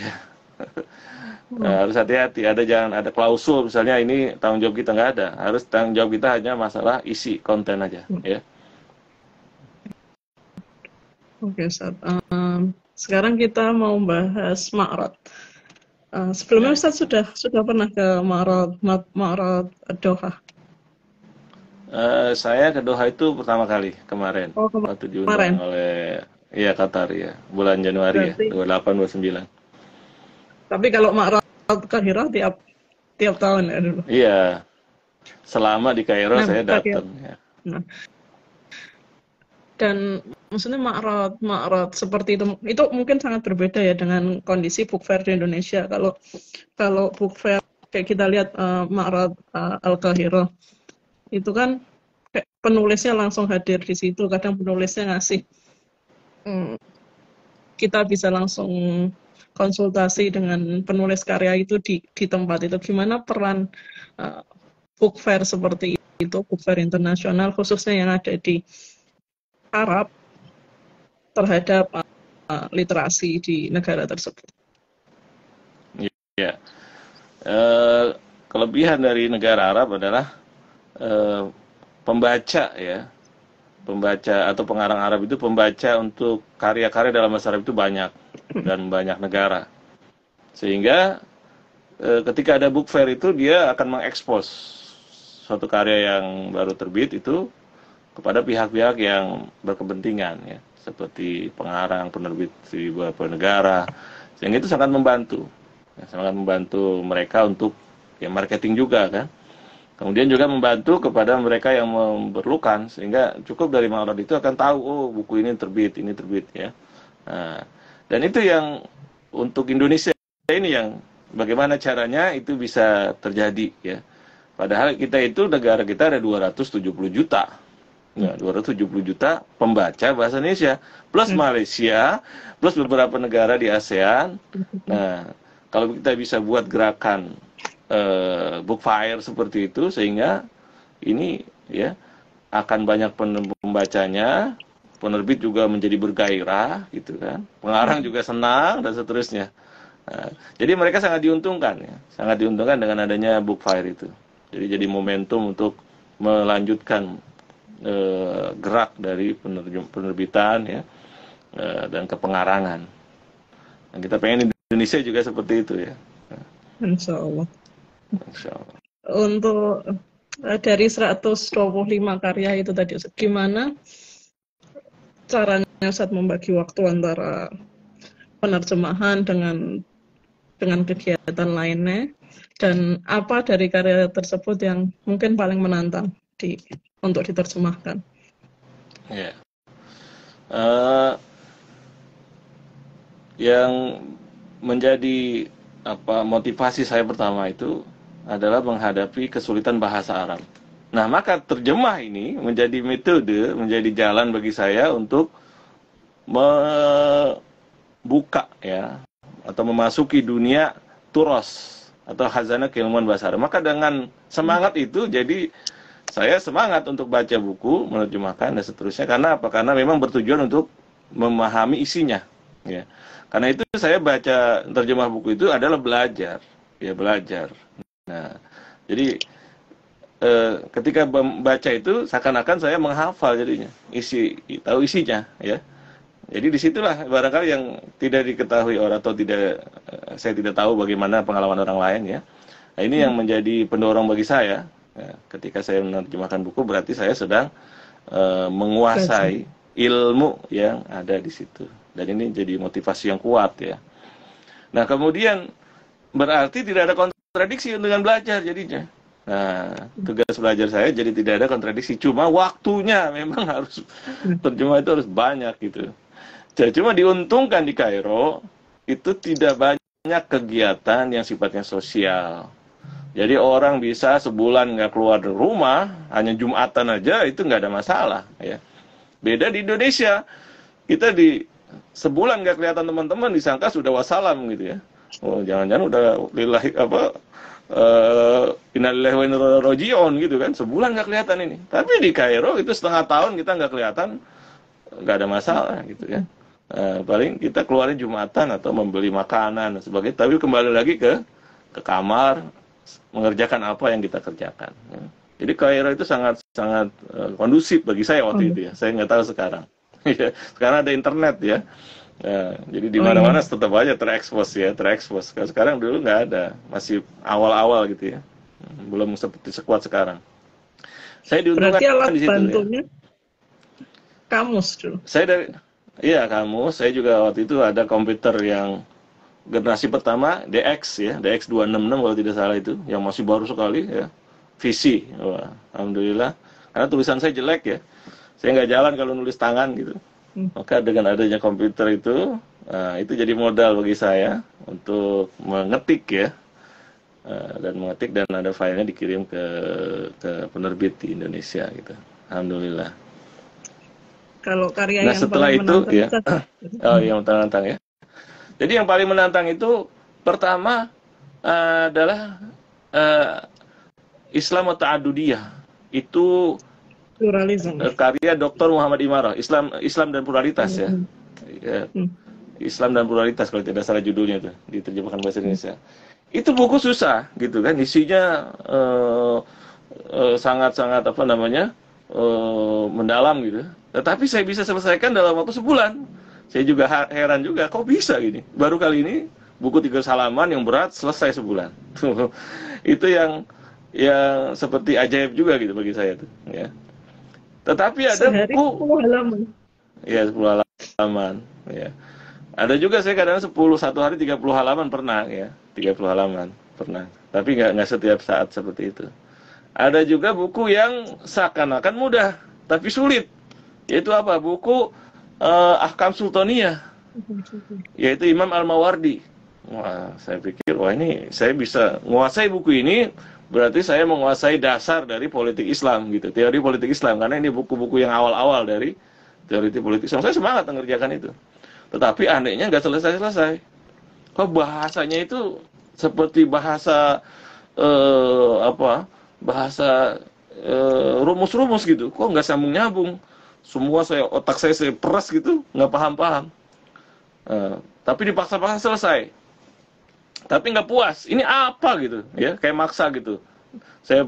Speaker 1: Oh,
Speaker 2: Harus hati-hati. Ada jangan ada klausul misalnya ini tanggung jawab kita, nggak ada. Harus tanggung jawab kita hanya masalah isi konten aja,
Speaker 1: hmm.
Speaker 2: ya.
Speaker 1: Oke, Ustaz. Sekarang kita mau bahas Ma'rad. Sebelumnya
Speaker 2: Ya.
Speaker 1: Ustaz sudah pernah ke Ma'rad Doha.
Speaker 2: Saya ke Doha itu pertama kali kemarin
Speaker 1: Oh,
Speaker 2: waktu diundang
Speaker 1: kemarin.
Speaker 2: oleh ya Qatar ya bulan Januari ya
Speaker 1: Berarti.
Speaker 2: 28 29.
Speaker 1: Tapi kalau Ma'rad Kahirah tiap tiap tahun ya dulu.
Speaker 2: Iya, selama di Kairo
Speaker 1: Nah,
Speaker 2: saya
Speaker 1: tadi.
Speaker 2: datang ya.
Speaker 1: Nah, dan maksudnya Ma'rad seperti itu mungkin sangat berbeda ya dengan kondisi book fair di Indonesia. Kalau kalau book fair kayak kita lihat Ma'rad Al-Qahirah itu kan kayak penulisnya langsung hadir di situ. Kadang penulisnya ngasih hmm, kita bisa langsung konsultasi dengan penulis karya itu di tempat itu. Gimana peran uh, book fair seperti itu, book fair internasional khususnya yang ada di Arab terhadap literasi di negara tersebut.
Speaker 2: Ya. Eh, Kelebihan dari negara Arab adalah eh, pembaca ya, pembaca atau pengarang Arab itu pembaca untuk karya-karya dalam bahasa Arab itu banyak dan banyak negara. Sehingga ketika ada book fair itu dia akan mengekspos suatu karya yang baru terbit itu kepada pihak-pihak yang berkepentingan ya, seperti pengarang, penerbit di beberapa negara, sehingga itu sangat membantu, ya, sangat membantu mereka untuk ya marketing juga kan. Kemudian juga membantu kepada mereka yang memerlukan, sehingga cukup dari Maulad itu akan tahu, oh buku ini terbit ya. Nah, dan itu yang untuk Indonesia ini yang bagaimana caranya itu bisa terjadi ya. Padahal kita itu negara kita ada 270 juta. Ya, 270 juta pembaca bahasa Indonesia, plus Malaysia, plus beberapa negara di ASEAN. Nah, kalau kita bisa buat gerakan book fire seperti itu, sehingga ini ya akan banyak pembacanya, penerbit juga menjadi bergairah, gitu kan, pengarang juga senang dan seterusnya. Nah, jadi mereka sangat diuntungkan, ya, sangat diuntungkan dengan adanya book fire itu. Jadi momentum untuk melanjutkan gerak dari penerbitan ya, dan kepengarangan. Dan kita pengen Indonesia juga seperti itu ya.
Speaker 1: Insya Allah.
Speaker 2: Insya Allah.
Speaker 1: Untuk dari 125 karya itu tadi, gimana caranya saat membagi waktu antara penerjemahan dengan kegiatan lainnya, dan apa dari karya tersebut yang mungkin paling menantang untuk diterjemahkan?
Speaker 2: Ya. Yang menjadi motivasi saya pertama itu adalah menghadapi kesulitan bahasa Arab. Nah, maka terjemah ini menjadi metode, menjadi jalan bagi saya untuk membuka ya atau memasuki dunia turos atau khazanah keilmuan bahasa Arab. Maka dengan semangat itu jadi saya semangat untuk baca buku, menerjemahkan dan seterusnya. Karena apa? Karena memang bertujuan untuk memahami isinya. Ya. Karena itu saya baca terjemah buku itu adalah belajar, ya belajar. Nah, jadi ketika membaca itu seakan-akan saya menghafal jadinya, tahu isinya, ya. Jadi disitulah barangkali yang tidak diketahui orang atau saya tidak tahu bagaimana pengalaman orang lain ya. Nah, ini yang menjadi pendorong bagi saya. Ya, ketika saya menerjemahkan buku berarti saya sedang menguasai ilmu yang ada di situ. Dan ini jadi motivasi yang kuat ya. Nah kemudian berarti tidak ada kontradiksi dengan belajar jadinya. Nah tugas belajar saya jadi tidak ada kontradiksi. Cuma waktunya memang harus terjemah itu harus banyak gitu. Jadi cuma diuntungkan di Kairo itu tidak banyak kegiatan yang sifatnya sosial. Jadi orang bisa sebulan nggak keluar dari rumah, hanya Jumatan aja itu nggak ada masalah. Ya. Beda di Indonesia, kita di sebulan nggak kelihatan teman-teman disangka sudah wassalam gitu ya. Oh jangan-jangan udah lillahi innalillahi wa inna ilaihi raji'un gitu kan, sebulan nggak kelihatan ini. Tapi di Kairo itu setengah tahun kita nggak kelihatan, nggak ada masalah gitu ya. Paling kita keluarin Jumatan atau membeli makanan dan sebagainya, tapi kembali lagi ke kamar mengerjakan apa yang kita kerjakan. Ya. Jadi Kairo itu sangat kondusif bagi saya waktu itu ya. Saya nggak tahu sekarang. Sekarang ada internet ya. Jadi di mana-mana tetap aja terekspos. Sekarang dulu nggak ada, masih awal-awal gitu ya. Belum seperti sekuat sekarang. Saya diuntungkan
Speaker 1: berarti alat
Speaker 2: di situ
Speaker 1: bantunya
Speaker 2: ya.
Speaker 1: Kamus dulu.
Speaker 2: Kamus. Saya juga waktu itu ada komputer yang generasi pertama DX ya, DX 266 kalau tidak salah itu, yang masih baru sekali ya. VC. Wah, alhamdulillah. Karena tulisan saya jelek ya. Saya nggak jalan kalau nulis tangan gitu. Maka dengan adanya komputer itu jadi modal bagi saya untuk mengetik ya. Dan ada filenya dikirim ke penerbit di Indonesia gitu. Alhamdulillah.
Speaker 1: Kalau karya
Speaker 2: yang setelah paling itu ya. Yang menantang ya. Jadi yang paling menantang itu pertama adalah Islam Ta'adudiyah. Itu
Speaker 1: pluralisme.
Speaker 2: Karya Dr. Muhammad Imarah, Islam dan Pluralitas ya. Islam dan Pluralitas kalau tidak salah judulnya itu, diterjemahkan bahasa Indonesia. Itu buku susah gitu kan, isinya sangat-sangat mendalam gitu. Tetapi saya bisa selesaikan dalam waktu sebulan. Saya juga heran juga, kok bisa gini? Baru kali ini buku 3 halaman yang berat selesai sebulan. Itu yang seperti ajaib juga gitu bagi saya tuh. Ya. Tetapi ada
Speaker 1: sehari
Speaker 2: buku
Speaker 1: 10 halaman.
Speaker 2: Ya 10 halaman. Ya. Ada juga saya kadang satu hari 30 halaman pernah ya, 30 halaman pernah. Tapi nggak setiap saat seperti itu. Ada juga buku yang seakan-akan mudah, tapi sulit. Yaitu apa? Buku Ahkam Sultaniyah, yaitu Imam Al-Mawardi. Wah, saya pikir, ini saya bisa menguasai buku ini, berarti saya menguasai dasar dari politik Islam gitu, teori politik Islam, karena ini buku-buku yang awal-awal dari teori politik Islam. Saya semangat mengerjakan itu. Tetapi anehnya nggak selesai-selesai. Kok bahasanya itu seperti bahasa rumus-rumus gitu. Kok nggak sambung-nyambung. Semua otak saya peras gitu, nggak paham-paham. Tapi dipaksa-paksa selesai. Tapi nggak puas. Ini apa gitu, ya kayak maksa gitu. Saya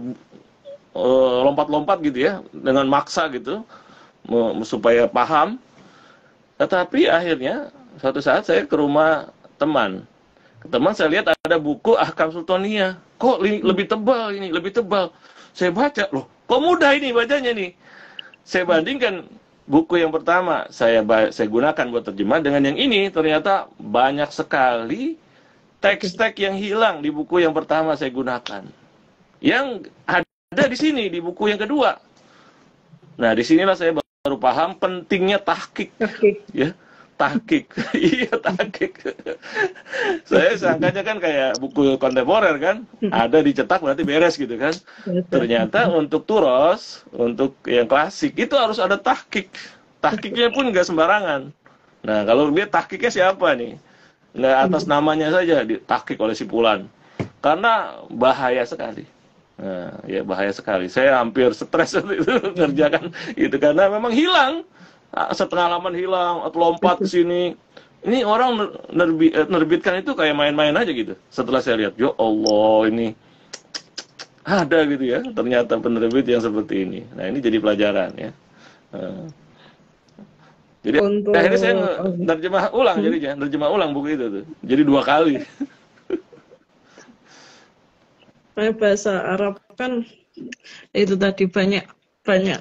Speaker 2: lompat-lompat gitu ya, dengan maksa gitu, supaya paham. Tetapi akhirnya suatu saat saya ke rumah teman. Teman saya lihat ada buku Ahkam Sultaniyah. Kok lebih tebal ini, lebih tebal. Saya baca, loh, kok mudah ini bacanya nih. Saya bandingkan buku yang pertama saya gunakan buat terjemah dengan yang ini, ternyata banyak sekali teks-teks yang hilang di buku yang pertama saya gunakan. Yang ada di sini di buku yang kedua. Nah, disinilah saya baru paham pentingnya tahqiq. Ya. tahqiq. Iya, tahqiq. Saya sangkanya kan kayak buku kontemporer kan, ada dicetak berarti beres gitu kan. Ternyata untuk turos, untuk yang klasik itu harus ada tahqiq. Tahqiqnya pun nggak sembarangan. Nah, kalau dia tahqiqnya siapa nih? Nggak atas namanya saja ditahqiq oleh si Fulan. Karena bahaya sekali. Nah, ya bahaya sekali. Saya hampir stres waktu itu ngerjakan itu karena memang hilang. Setengah halaman hilang atau lompat ke sini. Ini orang nerbitkan itu kayak main-main aja gitu. Setelah saya lihat, ya Allah, ini ada gitu ya. Ternyata penerbit yang seperti ini. Nah, ini jadi pelajaran ya. Jadi
Speaker 1: Untuk
Speaker 2: akhirnya saya nerjemah ulang jadinya, nerjemah ulang buku itu tuh. Jadi 2 kali.
Speaker 1: kayak bahasa Arab kan itu tadi banyak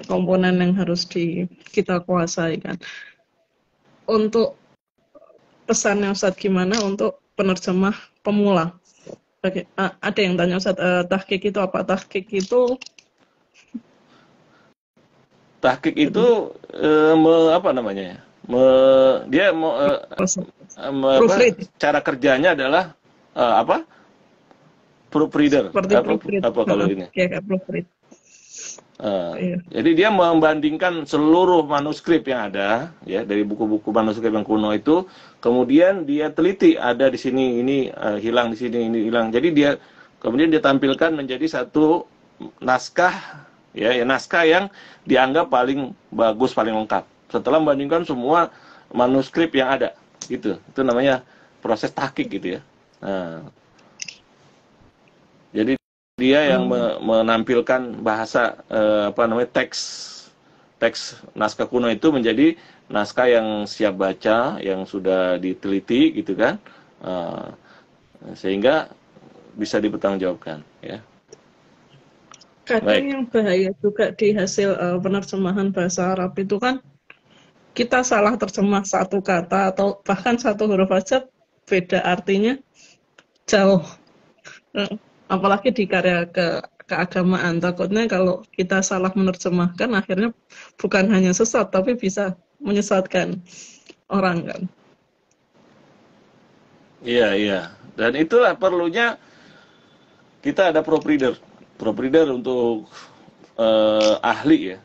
Speaker 1: komponen yang harus kita kuasai kan. Untuk pesannya Ustadz gimana untuk penerjemah pemula? Ada yang tanya Ustadz, tahqiq itu apa? Tahqiq itu
Speaker 2: apa namanya ya? Dia
Speaker 1: proofread.
Speaker 2: Cara kerjanya adalah apa? Proofreader.
Speaker 1: Seperti proofread.
Speaker 2: Apa kalau ini?
Speaker 1: Kayak proofread. Iya.
Speaker 2: Jadi dia membandingkan seluruh manuskrip yang ada ya dari buku-buku manuskrip yang kuno itu, kemudian dia teliti ada di sini ini hilang, di sini ini hilang. Jadi kemudian dia tampilkan menjadi satu naskah ya naskah yang dianggap paling bagus, paling lengkap. Setelah membandingkan semua manuskrip yang ada, gitu. Itu namanya proses tahqiq gitu ya. Nah, jadi dia yang menampilkan bahasa teks naskah kuno itu menjadi naskah yang siap baca, yang sudah diteliti gitu kan, sehingga bisa dipertanggungjawabkan ya.
Speaker 1: Kadang yang bahaya juga di hasil penerjemahan bahasa Arab itu kan kita salah terjemah satu kata atau bahkan satu huruf aja beda artinya jauh. Apalagi di karya keagamaan, takutnya kalau kita salah menerjemahkan akhirnya bukan hanya sesat tapi bisa menyesatkan orang kan.
Speaker 2: Iya. Dan itulah perlunya kita ada proofreader untuk ahli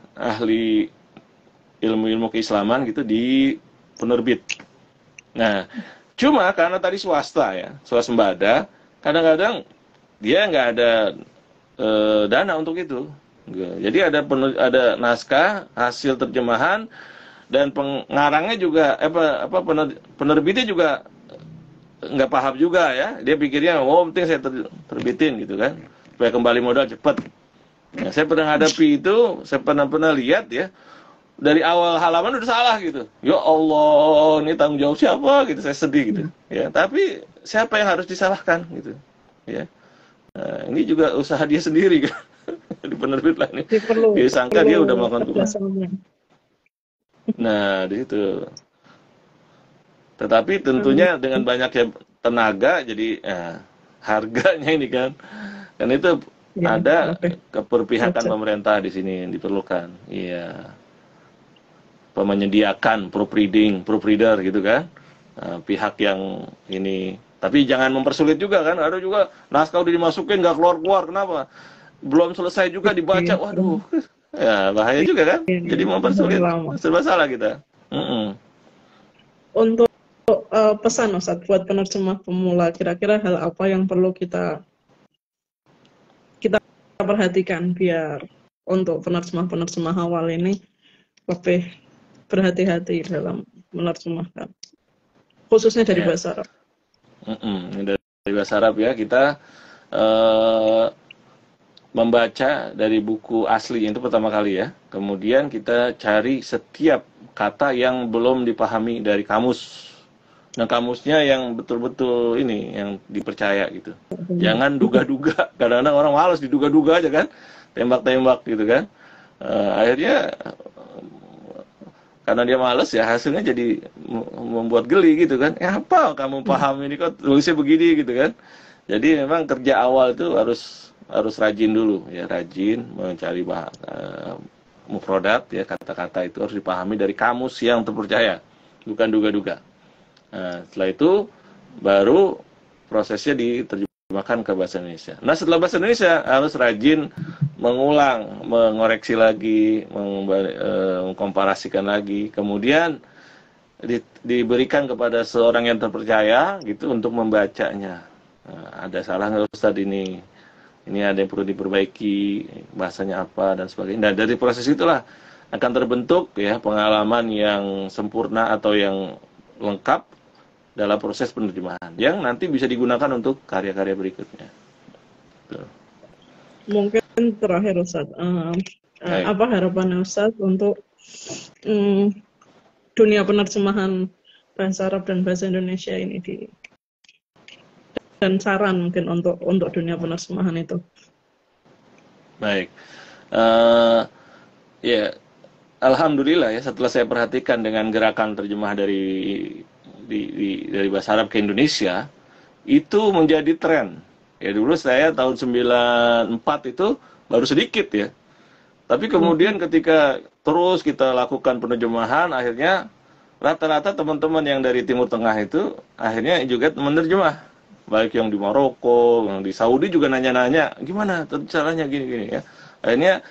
Speaker 2: ilmu keislaman gitu di penerbit. Nah, cuma karena tadi swasembada, kadang-kadang dia nggak ada dana untuk itu. Jadi ada naskah hasil terjemahan dan pengarangnya juga penerbitnya juga nggak paham juga ya. Dia pikirnya penting saya terbitin gitu kan supaya kembali modal cepat. Nah, saya pernah hadapi itu, saya pernah lihat ya. Dari awal halaman udah salah gitu. Ya Allah, ini tanggung jawab siapa gitu, saya sedih gitu. Ya, tapi siapa yang harus disalahkan gitu. Ya. Nah, ini juga usaha dia sendiri kan. Di penerbit lah ini. Dia sangka dia udah melakukan tugas. Nah, di situ. Tetapi tentunya dengan banyaknya tenaga jadi harganya ini kan. Dan itu ada keberpihakan pemerintah di sini yang diperlukan. Iya. Menyediakan proofreader gitu kan. Pihak yang ini. Tapi jangan mempersulit juga kan. Ada juga naskah udah dimasukin nggak keluar-keluar. Kenapa? Belum selesai juga dibaca. Waduh. Ya bahaya juga kan. Jadi mempersulit. Serba salah kita.
Speaker 1: Untuk pesan Ustadz buat penerjemah pemula, kira-kira hal apa yang perlu kita perhatikan biar untuk penerjemah awal ini lebih berhati-hati dalam menerjemahkan, khususnya dari bahasa Arab.
Speaker 2: Dari bahasa Arab ya, kita membaca dari buku asli itu pertama kali ya. Kemudian kita cari setiap kata yang belum dipahami dari kamus. Nah, kamusnya yang betul-betul ini yang dipercaya gitu. Jangan duga-duga. Kadang-kadang orang malas diduga-duga aja kan, tembak-tembak gitu kan. Akhirnya karena dia malas ya hasilnya jadi membuat geli gitu kan. Apa kamu paham ini kok tulisnya begini gitu kan. Jadi memang kerja awal itu harus rajin dulu ya, rajin mencari mufradat ya, kata-kata itu harus dipahami dari kamus yang terpercaya. bukan duga-duga. Nah, setelah itu baru prosesnya diterjemahkan ke bahasa Indonesia. Nah, setelah bahasa Indonesia harus rajin mengulang, mengoreksi lagi, mengkomparasikan lagi, kemudian diberikan kepada seorang yang terpercaya gitu untuk membacanya. Nah, ada salah nggak Ustadz ini ada yang perlu diperbaiki, bahasanya apa dan sebagainya. Nah, dari proses itulah akan terbentuk ya pengalaman yang sempurna atau yang lengkap dalam proses penerjemahan yang nanti bisa digunakan untuk karya-karya berikutnya. Tuh.
Speaker 1: Mungkin terakhir Ustadz, apa harapan Ustadz untuk dunia penerjemahan bahasa Arab dan bahasa Indonesia ini dan saran mungkin untuk dunia penerjemahan itu.
Speaker 2: Baik, ya alhamdulillah ya setelah saya perhatikan dengan gerakan terjemah dari bahasa Arab ke Indonesia itu menjadi tren. Ya dulu saya tahun 94 itu baru sedikit ya. Tapi kemudian ketika terus kita lakukan penerjemahan, akhirnya rata-rata teman-teman yang dari Timur Tengah itu akhirnya juga menerjemah. Baik yang di Maroko, yang di Saudi juga nanya-nanya, gimana caranya gini-gini ya. Akhirnya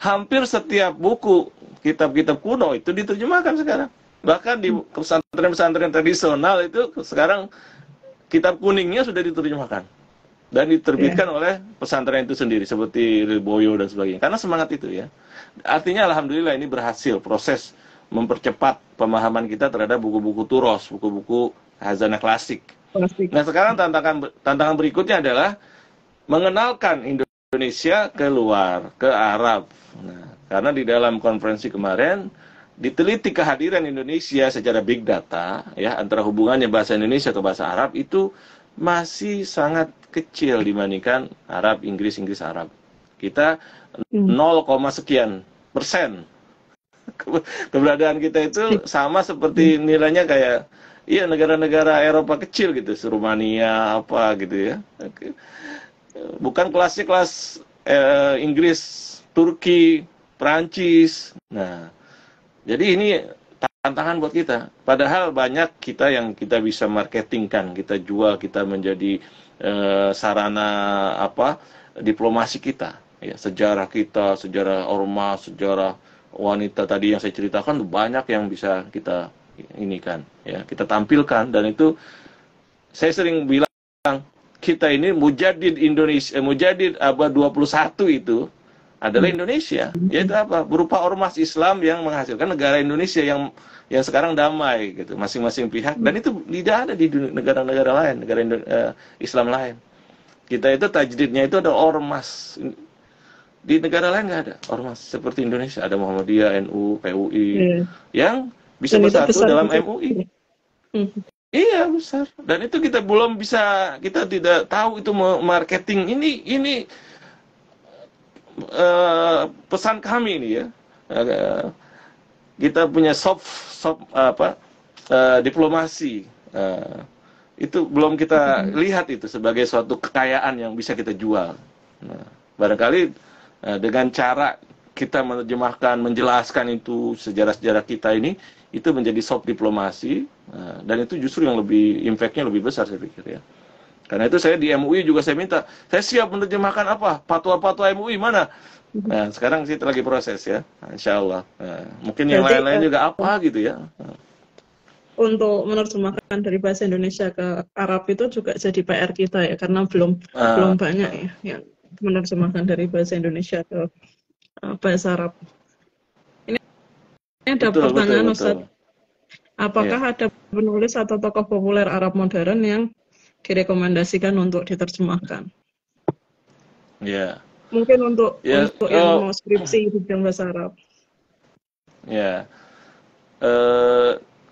Speaker 2: hampir setiap buku kitab-kitab kuno itu diterjemahkan sekarang. Bahkan di pesantren-pesantren tradisional itu sekarang kitab kuningnya sudah diterjemahkan. Dan diterbitkan oleh pesantren itu sendiri, seperti Lirboyo dan sebagainya. Karena semangat itu ya. Artinya alhamdulillah ini berhasil proses mempercepat pemahaman kita terhadap buku-buku turos, buku-buku khazanah klasik. Nah sekarang tantangan berikutnya adalah mengenalkan Indonesia keluar, ke Arab. Nah, karena di dalam konferensi kemarin diteliti kehadiran Indonesia secara big data, ya antara hubungannya bahasa Indonesia ke bahasa Arab itu masih sangat kecil dibandingkan Arab, Inggris Arab. Kita 0, sekian persen keberadaan kita itu sama seperti nilainya kayak negara-negara Eropa kecil gitu, Rumania apa gitu ya. Bukan kelasnya kelas Inggris, Turki, Prancis. Nah, jadi ini tantangan buat kita. Padahal banyak kita yang kita bisa marketingkan, kita jual, kita menjadi sarana diplomasi kita. Ya, sejarah kita, sejarah ormas, sejarah wanita tadi yang saya ceritakan banyak yang bisa kita kita tampilkan, dan itu saya sering bilang kita ini mujadid Indonesia, mujadid abad 21 itu adalah Indonesia, yaitu apa? Berupa ormas Islam yang menghasilkan negara Indonesia yang sekarang damai gitu, masing-masing pihak, dan itu tidak ada di negara-negara lain, negara Islam lain. Kita itu tajdidnya itu ada ormas. Di negara lain nggak ada ormas seperti Indonesia, ada Muhammadiyah, NU, PUI yang bisa bersatu dalam MUI. Iya besar. Dan itu kita belum bisa, kita tidak tahu itu marketing ini pesan kami ini ya. Kita punya soft diplomasi. Itu belum kita lihat itu sebagai suatu kekayaan yang bisa kita jual. Nah, barangkali dengan cara kita menerjemahkan, menjelaskan itu sejarah-sejarah kita ini, itu menjadi soft diplomasi, dan itu justru yang lebih impact-nya lebih besar saya pikir ya. Karena itu saya di MUI juga saya minta, saya siap menerjemahkan fatwa-fatwa MUI mana. Nah, sekarang kita lagi proses ya, insya Allah. Mungkin yang lain-lain juga apa gitu ya.
Speaker 1: Untuk menerjemahkan dari bahasa Indonesia ke Arab itu juga jadi PR kita ya, karena belum banyak ya yang menerjemahkan dari bahasa Indonesia ke bahasa Arab. Ini ada pertanyaan Ustaz. Apakah ada penulis atau tokoh populer Arab modern yang direkomendasikan untuk diterjemahkan?
Speaker 2: Ya.
Speaker 1: Mungkin untuk yang mau skripsi di bahasa Arab.
Speaker 2: Ya.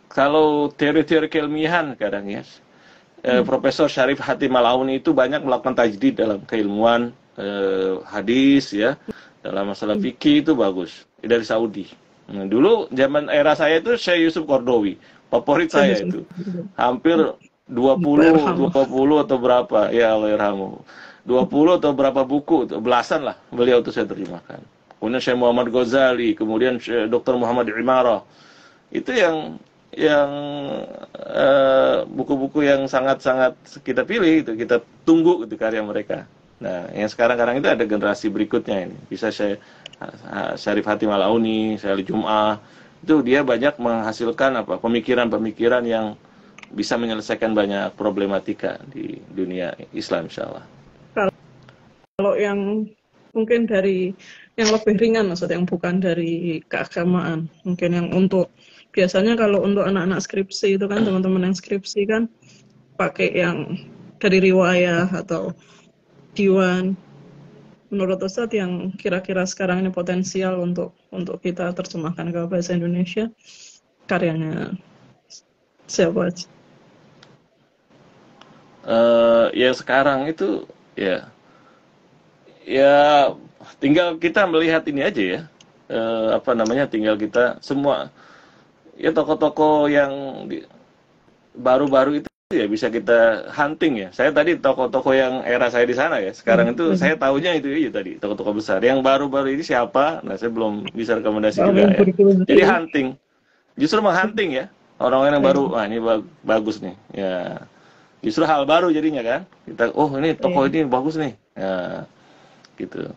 Speaker 2: Kalau teori-teori keilmiahan kadang ya, Profesor Syarif Hatim Al-Auni itu banyak melakukan tajdid dalam keilmuan hadis ya, dalam masalah fikih itu bagus dari Saudi. Nah, dulu zaman era saya itu Syekh Yusuf Qardawi, favorit saya itu. Hampir 20 atau berapa, ya Allah yarhamu. 20 atau berapa buku, belasan lah beliau itu saya terjemahkan. Kemudian Syekh Muhammad Ghazali, kemudian Dr. Muhammad Imarah. Itu yang yang buku-buku yang sangat-sangat kita pilih, itu kita tunggu gitu karya mereka. Nah, yang sekarang-kadang itu ada generasi berikutnya ini. Bisa saya Syarif Hatim Al-Auni, Syarif Jum'ah, itu dia banyak menghasilkan apa pemikiran-pemikiran yang bisa menyelesaikan banyak problematika di dunia Islam, insyaallah.
Speaker 1: Kalau yang mungkin dari yang lebih ringan, maksud yang bukan dari keagamaan, mungkin yang untuk biasanya kalau untuk anak-anak skripsi itu kan teman-teman yang skripsi kan pakai yang dari riwayah atau diwan. Menurut Ustadz yang kira-kira sekarang ini potensial untuk kita terjemahkan ke bahasa Indonesia, karyanya siapa aja?
Speaker 2: Yang sekarang itu ya ya tinggal kita melihat ini aja ya. Apa namanya, tinggal kita semua ya tokoh-tokoh yang baru-baru itu ya bisa kita hunting ya. Saya tadi tokoh-tokoh yang era saya di sana ya. Sekarang itu saya tahunya itu aja tadi, tokoh-tokoh besar. Yang baru-baru ini siapa? Nah, saya belum bisa rekomendasi juga ya. Jadi hunting. Justru menghunting ya. Orang-orang yang baru, wah ini bagus nih. Ya. Justru hal baru jadinya kan. Kita, oh ini tokoh ini bagus nih. Ya, gitu.